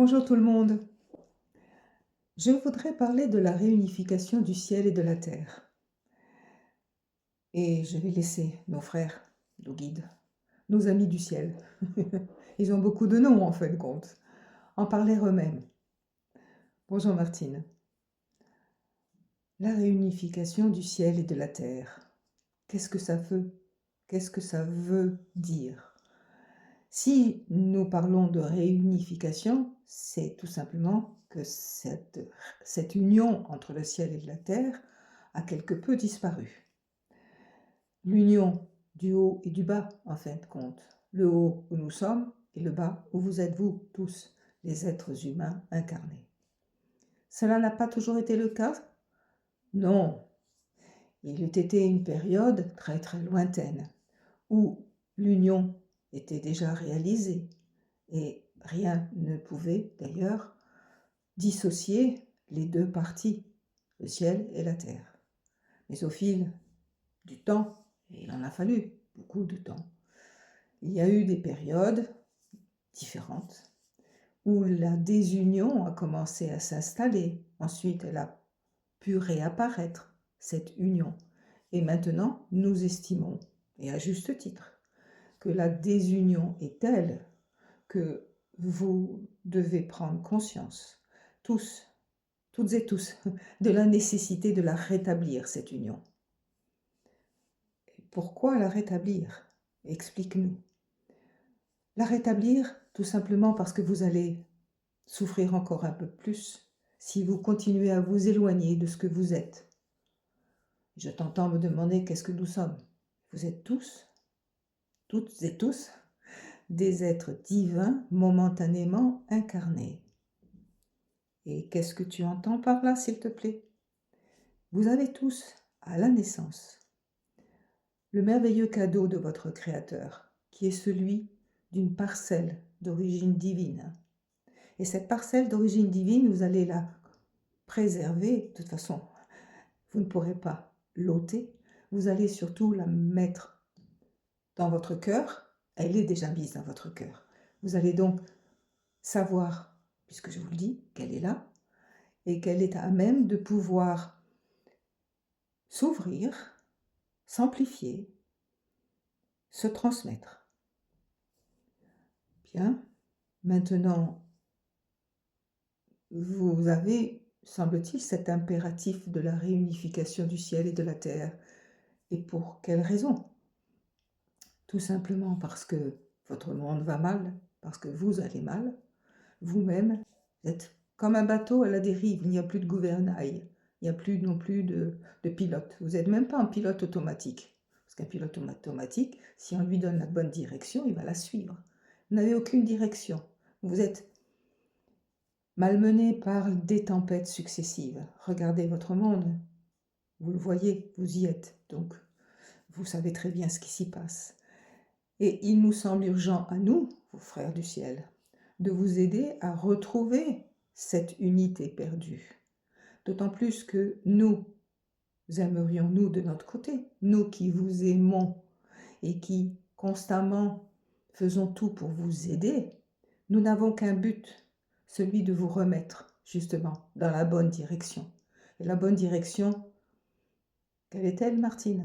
Bonjour tout le monde. Je voudrais parler de la réunification du ciel et de la terre. Et je vais laisser nos frères, nos guides, nos amis du ciel. Ils ont beaucoup de noms en fin de compte. En parler eux-mêmes. Bonjour Martine. La réunification du ciel et de la terre. Qu'est-ce que ça veut? Qu'est-ce que ça veut dire? Si nous parlons de réunification, c'est tout simplement que cette union entre le ciel et la terre a quelque peu disparu. L'union du haut et du bas, en fin de compte. Le haut où nous sommes et le bas où vous êtes vous, tous, les êtres humains incarnés. Cela n'a pas toujours été le cas? Non. Il eût été une période très très lointaine où l'union était déjà réalisée et rien ne pouvait d'ailleurs dissocier les deux parties, le ciel et la terre. Mais au fil du temps, et il en a fallu beaucoup de temps, il y a eu des périodes différentes où la désunion a commencé à s'installer. Ensuite, elle a pu réapparaître, cette union. Et maintenant, nous estimons, et à juste titre, que la désunion est telle que vous devez prendre conscience, tous, toutes et tous, de la nécessité de la rétablir, cette union. Pourquoi la rétablir? Explique-nous. La rétablir, tout simplement parce que vous allez souffrir encore un peu plus si vous continuez à vous éloigner de ce que vous êtes. Je t'entends me demander qu'est-ce que nous sommes. Vous êtes tous, toutes et tous, des êtres divins momentanément incarnés. Et qu'est-ce que tu entends par là, s'il te plaît? Vous avez tous, à la naissance, le merveilleux cadeau de votre Créateur, qui est celui d'une parcelle d'origine divine. Et cette parcelle d'origine divine, vous allez la préserver. De toute façon, vous ne pourrez pas l'ôter. Vous allez surtout la mettre dans votre cœur. Elle est déjà mise dans votre cœur. Vous allez donc savoir, puisque je vous le dis, qu'elle est là et qu'elle est à même de pouvoir s'ouvrir, s'amplifier, se transmettre. Bien, maintenant, vous avez, semble-t-il, cet impératif de la réunification du ciel et de la terre. Et pour quelle raison? Tout simplement parce que votre monde va mal, parce que vous allez mal. Vous-même, vous êtes comme un bateau à la dérive, il n'y a plus de gouvernail, il n'y a plus non plus de pilote. Vous n'êtes même pas un pilote automatique. Parce qu'un pilote automatique, si on lui donne la bonne direction, il va la suivre. Vous n'avez aucune direction. Vous êtes malmené par des tempêtes successives. Regardez votre monde. Vous le voyez, vous y êtes. Donc, vous savez très bien ce qui s'y passe. Et il nous semble urgent à nous, vos frères du ciel, de vous aider à retrouver cette unité perdue. D'autant plus que nous aimerions, nous de notre côté, nous qui vous aimons et qui constamment faisons tout pour vous aider, nous n'avons qu'un but, celui de vous remettre justement dans la bonne direction. Et la bonne direction, quelle est-elle, Martine?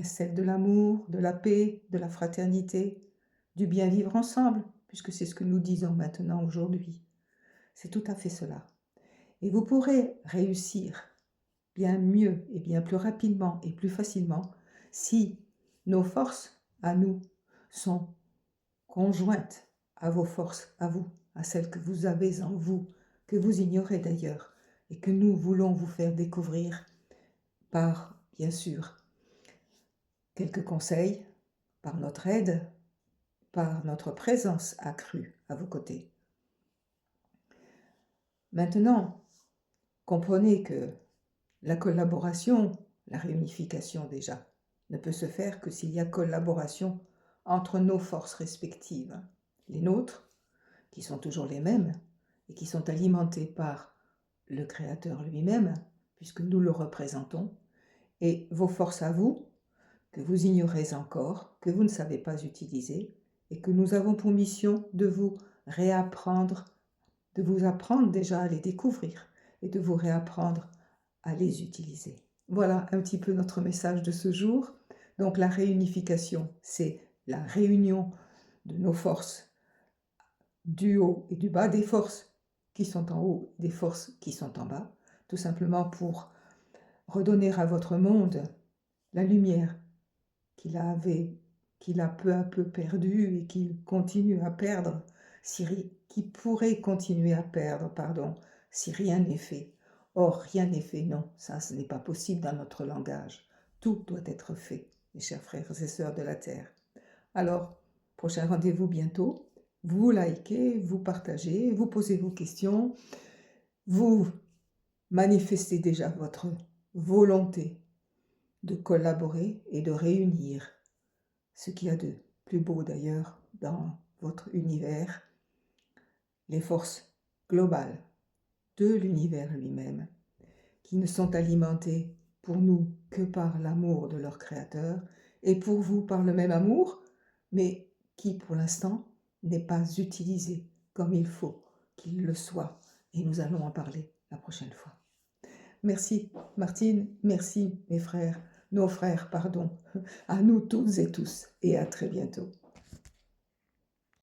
Celle de l'amour, de la paix, de la fraternité, du bien vivre ensemble, puisque c'est ce que nous disons maintenant aujourd'hui. C'est tout à fait cela. Et vous pourrez réussir bien mieux et bien plus rapidement et plus facilement si nos forces à nous sont conjointes à vos forces à vous, à celles que vous avez en vous, que vous ignorez d'ailleurs, et que nous voulons vous faire découvrir par, bien sûr, quelques conseils, par notre aide, par notre présence accrue à vos côtés. Maintenant, comprenez que la collaboration, la réunification déjà, ne peut se faire que s'il y a collaboration entre nos forces respectives, les nôtres, qui sont toujours les mêmes et qui sont alimentées par le Créateur lui-même, puisque nous le représentons, et vos forces à vous, que vous ignorez encore, que vous ne savez pas utiliser, et que nous avons pour mission de vous réapprendre de vous apprendre déjà à les découvrir et de vous réapprendre à les utiliser. Voilà un petit peu notre message de ce jour. Donc la réunification, c'est la réunion de nos forces du haut et du bas, des forces qui sont en haut, des forces qui sont en bas, tout simplement pour redonner à votre monde la lumière qu'il a peu à peu perdue et qu'il continue à perdre, qui pourrait continuer à perdre, pardon, si rien n'est fait. Or, rien n'est fait, non, ça ce n'est pas possible dans notre langage. Tout doit être fait, mes chers frères et sœurs de la Terre. Alors, prochain rendez-vous bientôt. Vous likez, vous partagez, vous posez vos questions, vous manifestez déjà votre volonté de collaborer et de réunir ce qu'il y a de plus beau d'ailleurs dans votre univers, les forces globales de l'univers lui-même, qui ne sont alimentées pour nous que par l'amour de leur créateur et pour vous par le même amour, mais qui pour l'instant n'est pas utilisé comme il faut qu'il le soit. Et nous allons en parler la prochaine fois. Merci Martine, merci mes frères, nos frères, pardon, à nous toutes et tous, et à très bientôt.